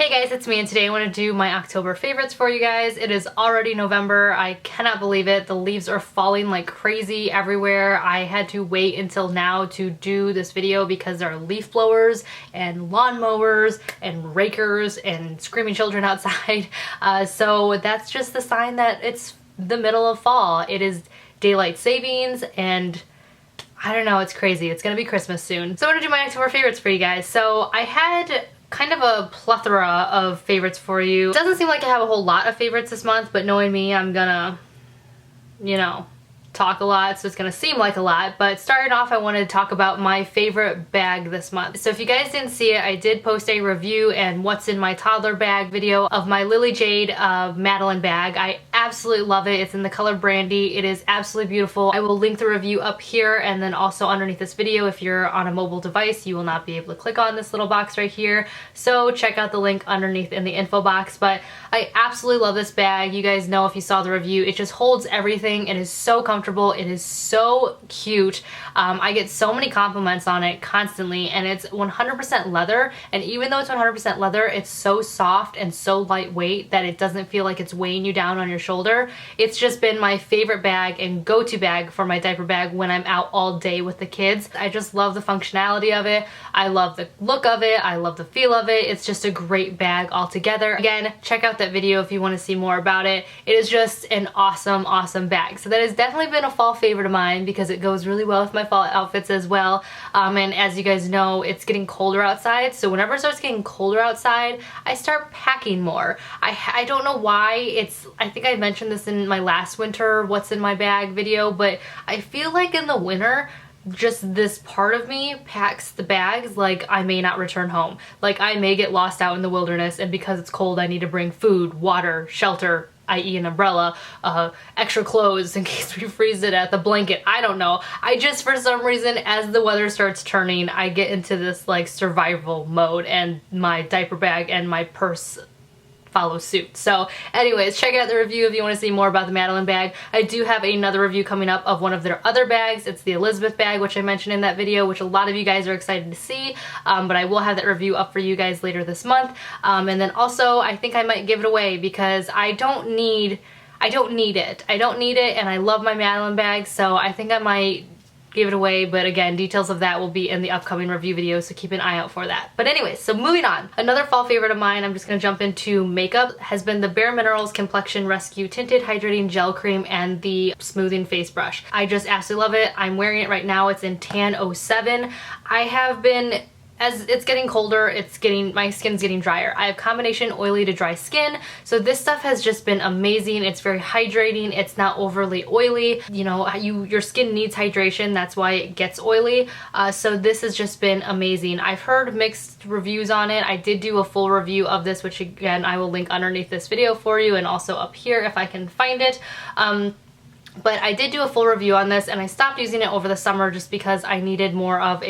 Hey guys, it's me, and today I want to do my October favorites for you guys. It is already November. I cannot believe it. The leaves are falling like crazy everywhere. I had to wait until now to do this video because there are leaf blowers and lawnmowers and rakers and screaming children outside. So that's just the sign that it's the middle of fall. It is daylight savings and I don't know, it's crazy. It's gonna be Christmas soon. So I want to do my October favorites for you guys. So I had kind of a plethora of favorites for you. It doesn't seem like I have a whole lot of favorites this month, but knowing me, I'm gonna, you know, talk a lot, so it's gonna seem like a lot. But starting off, I wanted to talk about my favorite bag this month. So if you guys didn't see it, I did post a review and what's in my toddler bag video of my Lily Jade Madeline bag. I absolutely love it. It's in the color Brandy. It is absolutely beautiful. I will link the review up here and then also underneath this video. If you're on a mobile device, you will not be able to click on this little box right here. So check out the link underneath in the info box. But I absolutely love this bag. You guys know if you saw the review, it just holds everything. It is so comfortable. It is so cute. I get so many compliments on it constantly, and it's 100% leather. And even though it's 100% leather, it's so soft and so lightweight that it doesn't feel like it's weighing you down on your shoulder. It's just been my favorite bag and go-to bag for my diaper bag when I'm out all day with the kids. I just love the functionality of it. I love the look of it. I love the feel of it. It's just a great bag altogether. Again, check out that video if you want to see more about it. It is just an awesome, awesome bag. So that has definitely been a fall favorite of mine because it goes really well with my fall outfits as well. And as you guys know, it's getting colder outside. So whenever it starts getting colder outside, I start packing more. I don't know why. I think I mentioned this in my last winter what's in my bag video, but I feel like in the winter, just this part of me packs the bags like I may not return home. Like I may get lost out in the wilderness, and because it's cold I need to bring food, water, shelter, i.e. an umbrella, extra clothes in case we freeze to death, a blanket, I don't know. I just, for some reason, as the weather starts turning, I get into this like survival mode, and my diaper bag and my purse follow suit. So anyways, check out the review if you want to see more about the Madeline bag. I do have another review coming up of one of their other bags. It's the Elizabeth bag, which I mentioned in that video, which a lot of you guys are excited to see, but I will have that review up for you guys later this month. And then also, I think I might give it away because I don't need it. I don't need it, and I love my Madeline bag, so I think I might give it away, but again, details of that will be in the upcoming review video, so keep an eye out for that. But anyways, so moving on. Another fall favorite of mine, I'm just gonna jump into makeup, has been the Bare Minerals Complexion Rescue Tinted Hydrating Gel Cream and the Smoothing Face Brush. I just absolutely love it. I'm wearing it right now. It's in Tan 07. I have been, as it's getting colder, my skin's getting drier. I have combination oily to dry skin, so this stuff has just been amazing. It's very hydrating. It's not overly oily. You know, your skin needs hydration. That's why it gets oily. So this has just been amazing. I've heard mixed reviews on it. I did do a full review of this, which again, I will link underneath this video for you and also up here if I can find it. But I did do a full review on this, and I stopped using it over the summer just because I needed more of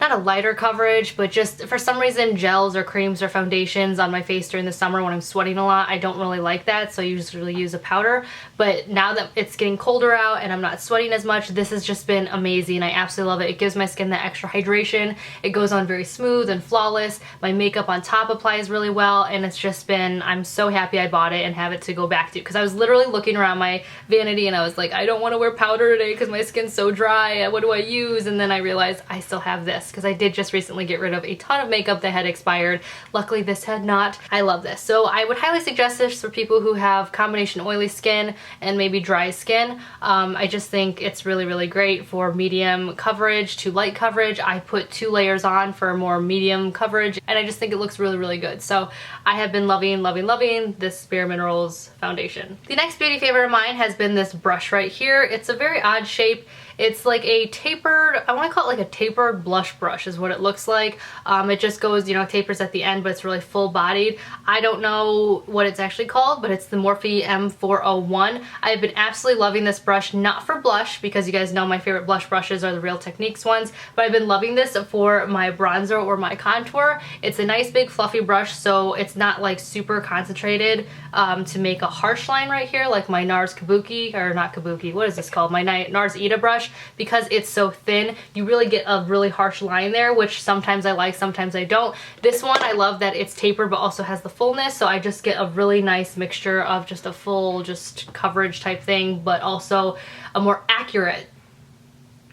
not a lighter coverage, but just for some reason gels or creams or foundations on my face during the summer when I'm sweating a lot, I don't really like that, so I usually use a powder. But now that it's getting colder out and I'm not sweating as much, this has just been amazing. I absolutely love it. It gives my skin that extra hydration. It goes on very smooth and flawless. My makeup on top applies really well, and it's just been, I'm so happy I bought it and have it to go back to, because I was literally looking around my vanity and I was like, I don't want to wear powder today because my skin's so dry. What do I use? And then I realized I still have this, because I did just recently get rid of a ton of makeup that had expired. Luckily this had not. I love this. So I would highly suggest this for people who have combination oily skin and maybe dry skin. I just think it's really, really great for medium coverage to light coverage. I put 2 layers on for more medium coverage, and I just think it looks really, really good. So I have been loving, loving, loving this Bare Minerals foundation. The next beauty favorite of mine has been this brush right here. It's a very odd shape. It's like a tapered, I want to call it like a tapered blush brush is what it looks like. It just goes, you know, tapers at the end, but it's really full bodied. I don't know what it's actually called, but it's the Morphe M401. I've been absolutely loving this brush, not for blush, because you guys know my favorite blush brushes are the Real Techniques ones, but I've been loving this for my bronzer or my contour. It's a nice big fluffy brush, so it's not like super concentrated to make a harsh line right here like my NARS Kabuki, or not Kabuki, what is this called? My NARS Ita brush. brush, because it's so thin, you really get a really harsh line there, which sometimes I like, sometimes I don't. This one, I love that it's tapered but also has the fullness, so I just get a really nice mixture of just a full, just coverage type thing, but also a more accurate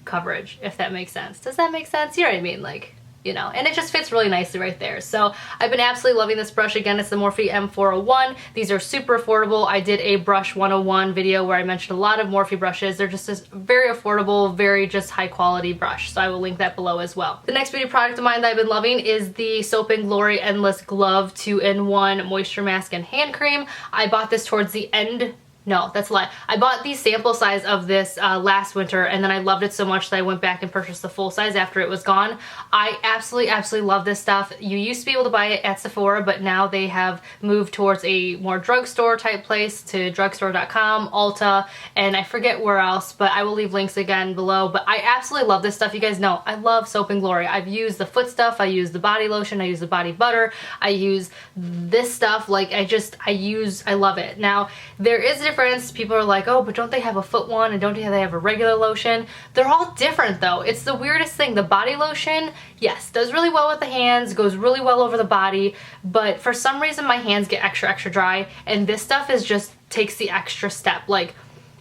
coverage, if that makes sense. Does that make sense? You know what I mean? Like, you know, and it just fits really nicely right there. So I've been absolutely loving this brush. Again, it's the Morphe M401. These are super affordable. I did a brush 101 video where I mentioned a lot of Morphe brushes. They're just this very affordable, very just high quality brush. So I will link that below as well. The next beauty product of mine that I've been loving is the Soap & Glory Endless Glove 2-in-1 Moisture Mask and Hand Cream. I bought this towards the end. No, that's a lie. I bought the sample size of this last winter, and then I loved it so much that I went back and purchased the full size after it was gone. I absolutely love this stuff. You used to be able to buy it at Sephora, but now they have moved towards a more drugstore type place, to drugstore.com, Ulta, and I forget where else, but I will leave links again below. But I absolutely love this stuff. You guys know I love Soap & Glory. I've used the foot stuff, I use the body lotion, I use the body butter, I use this stuff. Like, I love it. Now, there is a difference. People are like, oh, but don't they have a foot one, and don't they have a regular lotion? They're all different though. It's the weirdest thing. The body lotion, yes, does really well with the hands, goes really well over the body, but for some reason my hands get extra dry, and this stuff is just takes the extra step. Like,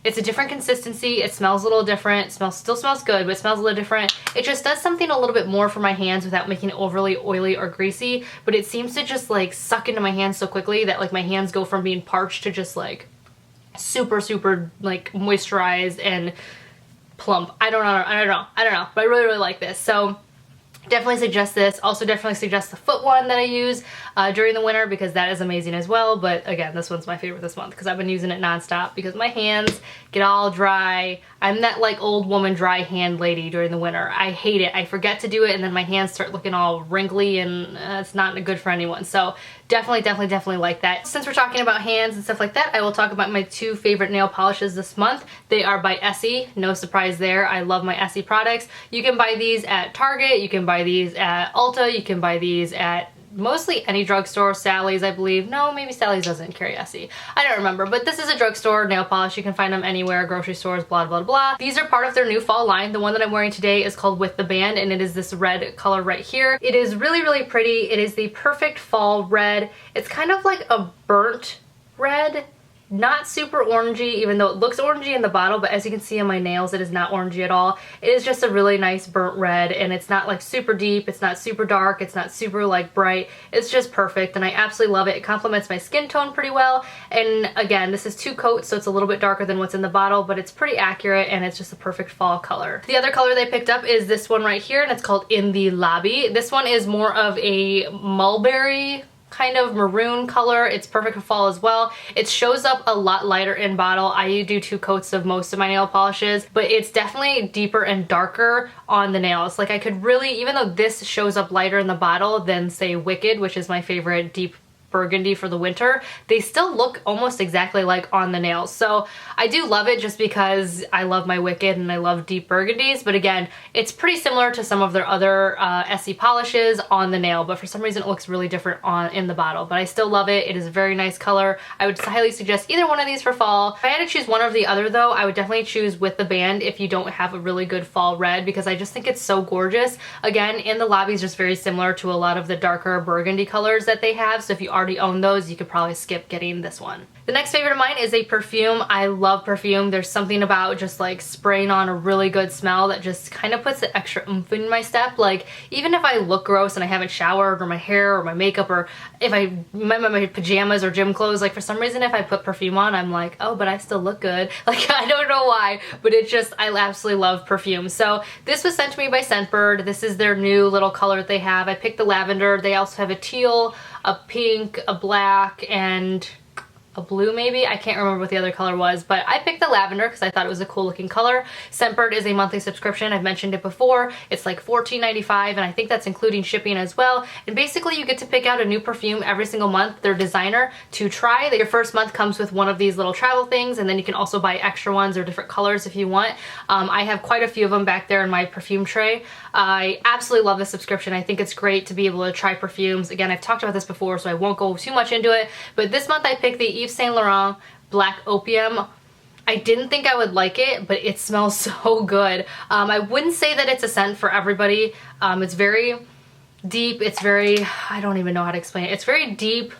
it's a different consistency, it smells a little different, still smells good, but it smells a little different. It just does something a little bit more for my hands without making it overly oily or greasy, but it seems to just like suck into my hands so quickly that like my hands go from being parched to just like super like moisturized and plump. I don't know, but I really like this. So definitely suggest this. Also definitely suggest the foot one that I use during the winter, because that is amazing as well. But again, this one's my favorite this month because I've been using it nonstop because my hands get all dry. I'm that like old woman dry hand lady during the winter. I hate it. I forget to do it, and then my hands start looking all wrinkly, and it's not good for anyone. So definitely like that. Since we're talking about hands and stuff like that, I will talk about my two favorite nail polishes this month. They are by Essie. No surprise there. I love my Essie products. You can buy these at Target, you can buy these at Ulta, you can buy these at mostly any drugstore. Sally's, I believe. No, maybe Sally's doesn't carry Essie. I don't remember, but this is a drugstore nail polish. You can find them anywhere, grocery stores, blah. These are part of their new fall line. The one that I'm wearing today is called With the Band, and it is this red color right here. It is really pretty. It is the perfect fall red. It's kind of like a burnt red. Not super orangey, even though it looks orangey in the bottle, but as you can see on my nails, it is not orangey at all. It is just a really nice burnt red, and it's not like super deep, it's not super dark, it's not super like bright. It's just perfect, and I absolutely love it. It complements my skin tone pretty well, and again, this is 2 coats, so it's a little bit darker than what's in the bottle, but it's pretty accurate, and it's just a perfect fall color. The other color they picked up is this one right here, and it's called In the Lobby. This one is more of a mulberry kind of maroon color. It's perfect for fall as well. It shows up a lot lighter in bottle. I do 2 coats of most of my nail polishes, but it's definitely deeper and darker on the nails. Like, I could really, even though this shows up lighter in the bottle than say Wicked, which is my favorite deep burgundy for the winter, they still look almost exactly like on the nails. So I do love it just because I love my Wicked and I love deep burgundies, but again, it's pretty similar to some of their other Essie polishes on the nail, but for some reason it looks really different in the bottle, but I still love it. It is a very nice color. I would highly suggest either one of these for fall. If I had to choose one or the other though, I would definitely choose With the Band if you don't have a really good fall red, because I just think it's so gorgeous. Again, In the Lobby is just very similar to a lot of the darker burgundy colors that they have, so if you already own those, you could probably skip getting this one. The next favorite of mine is a perfume. I love perfume. There's something about just like spraying on a really good smell that just kind of puts the extra oomph in my step. Like, even if I look gross and I haven't showered, or my hair or my makeup, or if I'm in my pajamas or gym clothes, like for some reason if I put perfume on, I'm like, oh, but I still look good. Like, I don't know why, but it just, I absolutely love perfume. So this was sent to me by Scentbird. This is their new little color that they have. I picked the lavender. They also have a teal, a pink, a black, and a blue maybe. I can't remember what the other color was, but I picked the lavender because I thought it was a cool looking color. Scentbird is a monthly subscription. I've mentioned it before. It's like $14.95, and I think that's including shipping as well. And basically you get to pick out a new perfume every single month, their designer, to try. Your first month comes with one of these little travel things, and then you can also buy extra ones or different colors if you want. I have quite a few of them back there in my perfume tray. I absolutely love this subscription. I think it's great to be able to try perfumes. Again, I've talked about this before, so I won't go too much into it, but this month I picked the Yves Saint Laurent Black Opium. I didn't think I would like it, but it smells so good. I wouldn't say that it's a scent for everybody. It's very deep. It's very, I don't even know how to explain it. It's very deep.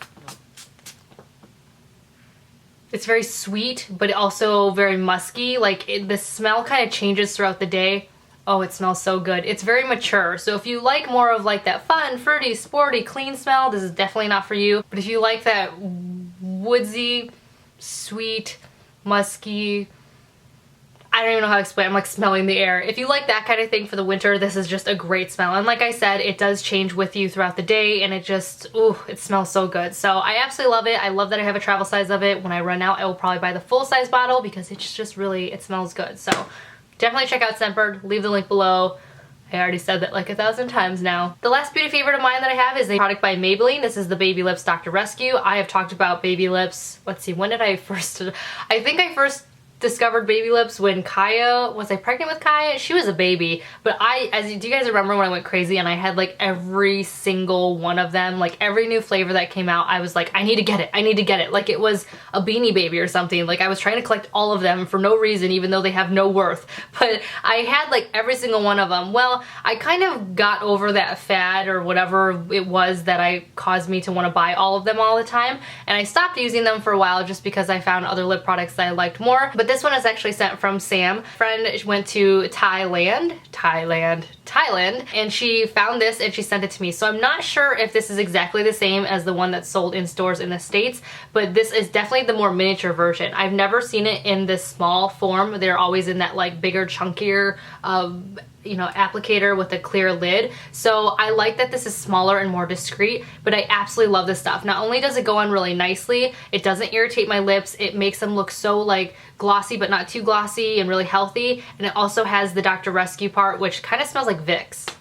It's very sweet, but also very musky. Like the smell kind of changes throughout the day. Oh, it smells so good. It's very mature. So if you like more of like that fun, fruity, sporty, clean smell, this is definitely not for you. But if you like that woodsy, sweet, musky, I don't even know how to explain it. I'm like smelling the air. If you like that kind of thing for the winter, this is just a great smell. And like I said, it does change with you throughout the day, and it just, ooh, it smells so good. So I absolutely love it. I love that I have a travel size of it. When I run out, I will probably buy the full size bottle because it's just really, it smells good. So definitely check out Scentbird. Leave the link below. I already said that like 1,000 times now. The last beauty favorite of mine that I have is a product by Maybelline. This is the Baby Lips Dr. Rescue. I have talked about Baby Lips, let's see, when did I first, I think I first discovered Baby Lips when Kaya, was I pregnant with Kaya? She was a baby, but do you guys remember when I went crazy and I had like every single one of them, like every new flavor that came out, I was like, I need to get it, I need to get it. Like it was a Beanie Baby or something. Like I was trying to collect all of them for no reason, even though they have no worth, but I had like every single one of them. Well, I kind of got over that fad or whatever it was that caused me to want to buy all of them all the time, and I stopped using them for a while just because I found other lip products that I liked more. But this one is actually sent from Sam. Friend went to Thailand, and she found this and she sent it to me. So I'm not sure if this is exactly the same as the one that's sold in stores in the States, but this is definitely the more miniature version. I've never seen it in this small form. They're always in that like bigger, chunkier, you know, applicator with a clear lid. So I like that this is smaller and more discreet, but I absolutely love this stuff. Not only does it go on really nicely, it doesn't irritate my lips, it makes them look so like glossy but not too glossy and really healthy, and it also has the Dr. Rescue part, which kind of smells like Vicks.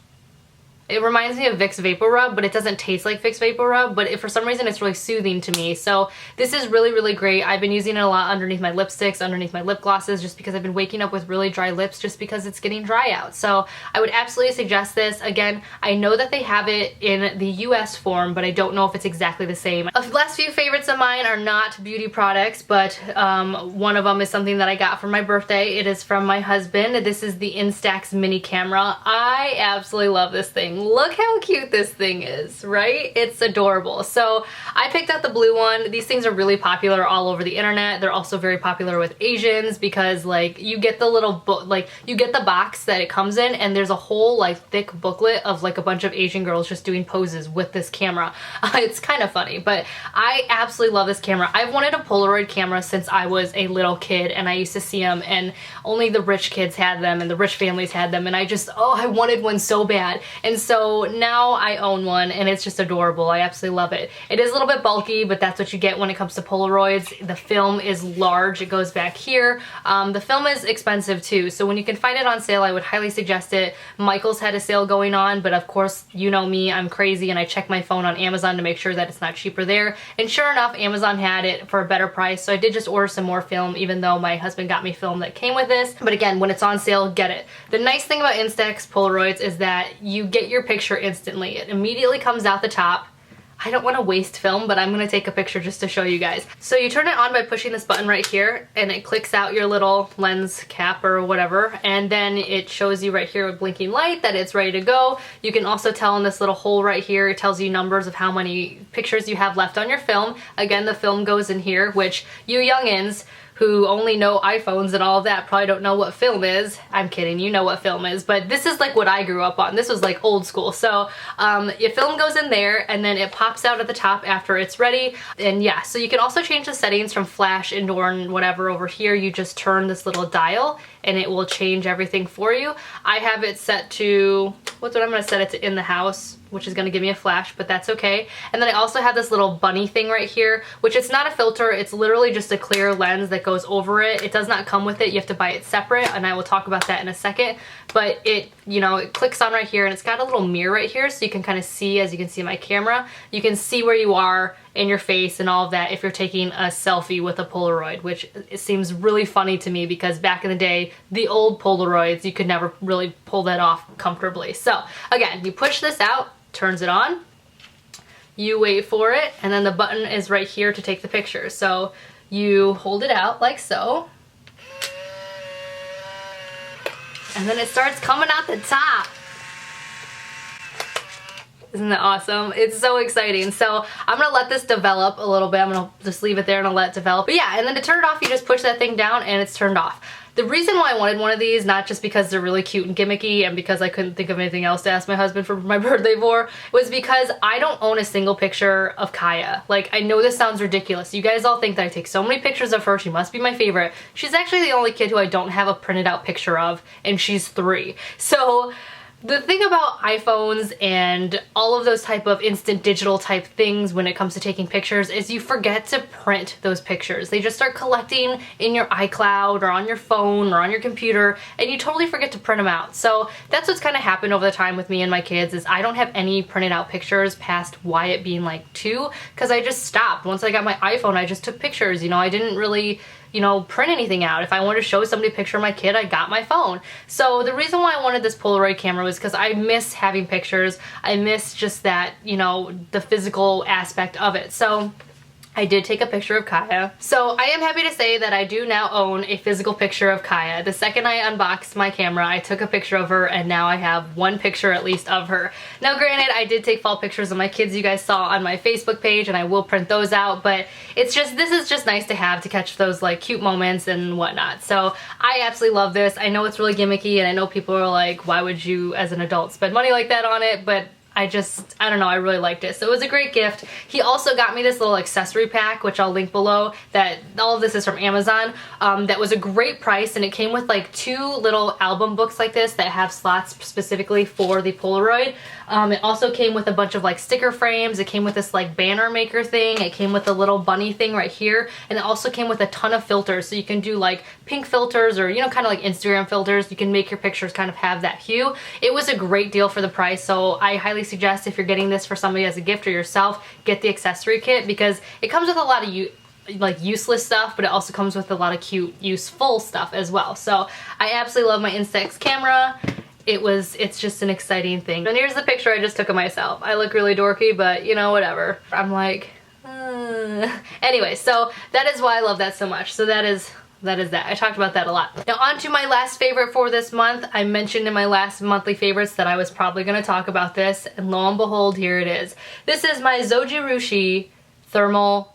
It reminds me of Vicks Vapor Rub, but it doesn't taste like Vicks Vapor Rub, but for some reason it's really soothing to me. So this is really, really great. I've been using it a lot underneath my lipsticks, underneath my lip glosses, just because I've been waking up with really dry lips just because it's getting dry out. So I would absolutely suggest this. Again, I know that they have it in the US form, but I don't know if it's exactly the same. The last few favorites of mine are not beauty products, but one of them is something that I got for my birthday. It is from my husband. This is the Instax mini camera. I absolutely love this thing. Look how cute this thing is, right? It's adorable. So I picked out the blue one. These things are really popular all over the internet. They're also very popular with Asians because like you get the little book, like you get the box that it comes in, and there's a whole like thick booklet of like a bunch of Asian girls just doing poses with this camera. It's kind of funny, but I absolutely love this camera. I've wanted a Polaroid camera since I was a little kid, and I used to see them, and only the rich kids had them and the rich families had them, and I just, oh, I wanted one so bad. And so now I own one, and it's just adorable. I absolutely love it. It is a little bit bulky, but that's what you get when it comes to Polaroids. The film is large. It goes back here. The film is expensive too, so when you can find it on sale, I would highly suggest it. Michael's had a sale going on, but of course, you know me, I'm crazy, and I check my phone on Amazon to make sure that it's not cheaper there. And sure enough, Amazon had it for a better price, so I did just order some more film, even though my husband got me film that came with this. But again, when it's on sale, get it. The nice thing about Instax Polaroids is that you get your picture instantly. It immediately comes out the top. I don't want to waste film, but I'm going to take a picture just to show you guys. So you turn it on by pushing this button right here, and it clicks out your little lens cap or whatever, and then it shows you right here with blinking light that it's ready to go. You can also tell in this little hole right here, it tells you numbers of how many pictures you have left on your film. Again, the film goes in here, which you youngins who only know iPhones and all of that probably don't know what film is. I'm kidding, you know what film is, but this is like what I grew up on. This was like old school. So your film goes in there, and then it pops out at the top after it's ready. And yeah, so you can also change the settings from flash, indoor, and whatever over here. You just turn this little dial and it will change everything for you. I have it set to, what's what I'm gonna set it to, in the house, which is gonna give me a flash, but that's okay. And then I also have this little bunny thing right here, which it's not a filter, it's literally just a clear lens that goes over it. It does not come with it, you have to buy it separate, and I will talk about that in a second. But it, you know, it clicks on right here, and it's got a little mirror right here, so you can kind of see, as you can see in my camera, you can see where you are in your face and all of that if you're taking a selfie with a Polaroid, which it seems really funny to me because back in the day, the old Polaroids, you could never really pull that off comfortably. So again, you push this out, turns it on, you wait for it, and then the button is right here to take the picture. So you hold it out like so, and then it starts coming out the top. Isn't that awesome? It's so exciting. So I'm gonna let this develop a little bit. I'm gonna just leave it there and I'll let it develop. But yeah, and then to turn it off, you just push that thing down and it's turned off. The reason why I wanted one of these, not just because they're really cute and gimmicky and because I couldn't think of anything else to ask my husband for my birthday for, was because I don't own a single picture of Kaya. Like, I know this sounds ridiculous. You guys all think that I take so many pictures of her. She must be my favorite. She's actually the only kid who I don't have a printed out picture of, and she's 3. So the thing about iPhones and all of those type of instant digital type things when it comes to taking pictures is you forget to print those pictures. They just start collecting in your iCloud or on your phone or on your computer, and you totally forget to print them out. So that's what's kind of happened over the time with me and my kids, is I don't have any printed out pictures past Wyatt being like 2, because I just stopped. Once I got my iPhone, I just took pictures. You know, I didn't really, you know, print anything out. If I wanted to show somebody a picture of my kid, I got my phone. So the reason why I wanted this Polaroid camera was because I miss having pictures. I miss just that, you know, the physical aspect of it. So I did take a picture of Kaya. So I am happy to say that I do now own a physical picture of Kaya. The second I unboxed my camera, I took a picture of her, and now I have one picture at least of her. Now granted, I did take fall pictures of my kids you guys saw on my Facebook page, and I will print those out, but it's just, this is just nice to have to catch those like cute moments and whatnot. So I absolutely love this. I know it's really gimmicky, and I know people are like, why would you as an adult spend money like that on it? But I don't know, I really liked it. So it was a great gift. He also got me this little accessory pack, which I'll link below, that all of this is from Amazon. That was a great price, and it came with like 2 little album books like this that have slots specifically for the Polaroid. It also came with a bunch of like sticker frames. It came with this like banner maker thing. It came with a little bunny thing right here. And it also came with a ton of filters. So you can do like pink filters or, you know, kind of like Instagram filters. You can make your pictures kind of have that hue. It was a great deal for the price. So I highly suggest, if you're getting this for somebody as a gift or yourself, get the accessory kit, because it comes with a lot of like useless stuff, but it also comes with a lot of cute, useful stuff as well. So I absolutely love my Instax camera. It's just an exciting thing. And here's the picture I just took of myself. I look really dorky, but you know, whatever. I'm like, Anyway, so that is why I love that so much. So that is that. I talked about that a lot. Now on to my last favorite for this month. I mentioned in my last monthly favorites that I was probably going to talk about this, and lo and behold, here it is. This is my Zojirushi thermal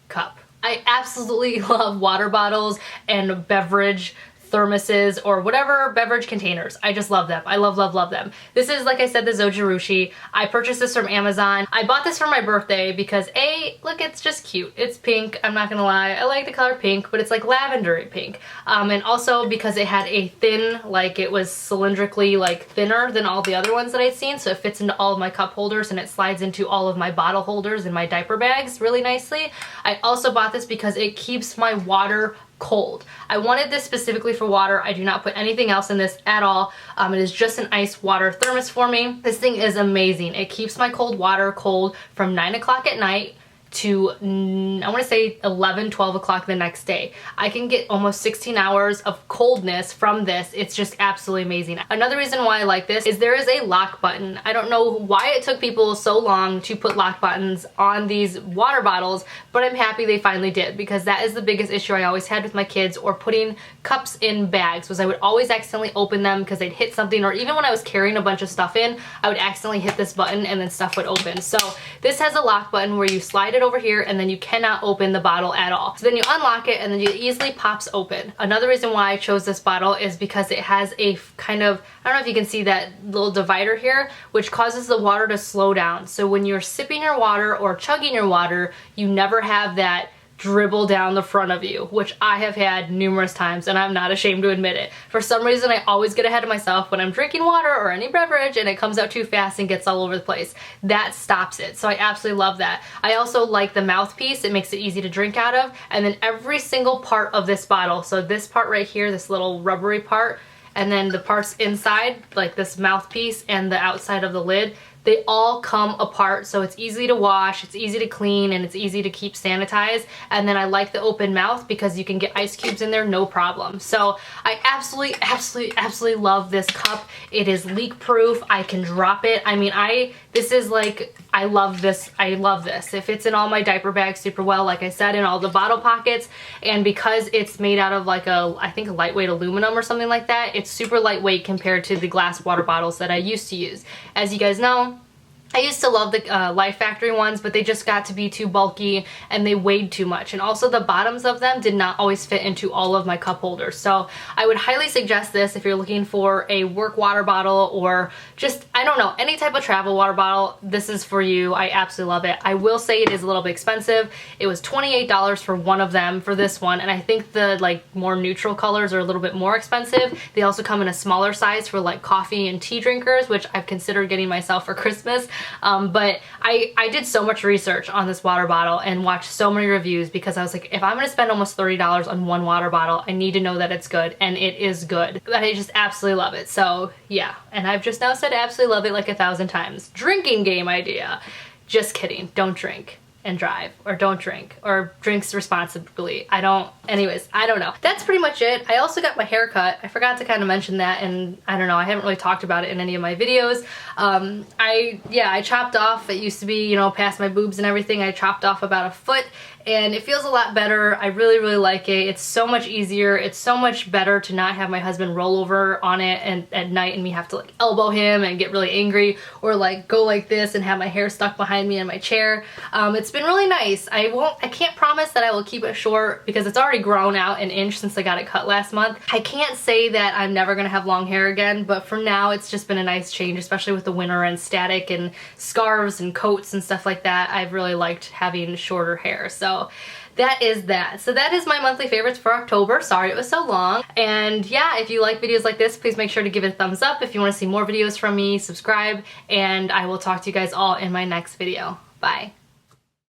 cup. I absolutely love water bottles and beverage thermoses or whatever beverage containers. I just love them. I love them. This is, like I said, the Zojirushi. I purchased this from Amazon. I bought this for my birthday because look, it's just cute. It's pink. I'm not gonna lie. I like the color pink, but it's like lavendery pink. And also because it had a thin, like it was cylindrically like thinner than all the other ones that I'd seen, so it fits into all of my cup holders and it slides into all of my bottle holders and my diaper bags really nicely. I also bought this because it keeps my water cold. I wanted this specifically for water. I do not put anything else in this at all. It is just an ice water thermos for me. This thing is amazing. It keeps my cold water cold from 9 o'clock at night to, I want to say 11, 12 o'clock the next day. I can get almost 16 hours of coldness from this. It's just absolutely amazing. Another reason why I like this is there is a lock button. I don't know why it took people so long to put lock buttons on these water bottles, but I'm happy they finally did, because that is the biggest issue I always had with my kids or putting cups in bags, was I would always accidentally open them because they'd hit something, or even when I was carrying a bunch of stuff in, I would accidentally hit this button and then stuff would open. So this has a lock button where you slide it over here and then you cannot open the bottle at all. So then you unlock it and then it easily pops open. Another reason why I chose this bottle is because it has a kind of, I don't know if you can see that little divider here, which causes the water to slow down. So when you're sipping your water or chugging your water, you never have that dribble down the front of you, which I have had numerous times, and I'm not ashamed to admit it. For some reason, I always get ahead of myself when I'm drinking water or any beverage and it comes out too fast and gets all over the place. That stops it, so I absolutely love that. I also like the mouthpiece. It makes it easy to drink out of, and then every single part of this bottle, so this part right here, this little rubbery part, and then the parts inside, like this mouthpiece and the outside of the lid, they all come apart, so it's easy to wash, it's easy to clean, and it's easy to keep sanitized. And then I like the open mouth because you can get ice cubes in there no problem. So I absolutely love this cup. It is leak proof. I can drop it. I mean, this is like, I love this. I love this. It fits in all my diaper bags super well, like I said, in all the bottle pockets. And because it's made out of like I think a lightweight aluminum or something like that, it's super lightweight compared to the glass water bottles that I used to use. As you guys know, I used to love the Life Factory ones, but they just got to be too bulky and they weighed too much. And also the bottoms of them did not always fit into all of my cup holders. So I would highly suggest this if you're looking for a work water bottle or just, I don't know, any type of travel water bottle. This is for you. I absolutely love it. I will say it is a little bit expensive. It was $28 for one of them for this one. And I think the like more neutral colors are a little bit more expensive. They also come in a smaller size for like coffee and tea drinkers, which I've considered getting myself for Christmas. But I did so much research on this water bottle and watched so many reviews because I was like, if I'm gonna spend almost $30 on one water bottle, I need to know that it's good, and it is good. But I just absolutely love it. So yeah, and I've just now said absolutely love it like 1,000 times. Drinking game idea. Just kidding, don't drink and drive, or don't drink, or drinks responsibly. Anyways, I don't know. That's pretty much it. I also got my hair cut. I forgot to kind of mention that, and I don't know, I haven't really talked about it in any of my videos. I chopped off, it used to be, you know, past my boobs and everything, I chopped off about a foot, and it feels a lot better. I really like it. It's so much easier. It's so much better to not have my husband roll over on it and at night and me have to like elbow him and get really angry, or like go like this and have my hair stuck behind me in my chair. It's been really nice. I can't promise that I will keep it short because it's already grown out an inch since I got it cut last month. I can't say that I'm never gonna have long hair again, but for now it's just been a nice change, especially with the winter and static and scarves and coats and stuff like that. I've really liked having shorter hair. So that is that. So that is my monthly favorites for October. Sorry it was so long. And yeah, if you like videos like this, please make sure to give it a thumbs up. If you want to see more videos from me, subscribe, and I will talk to you guys all in my next video. Bye.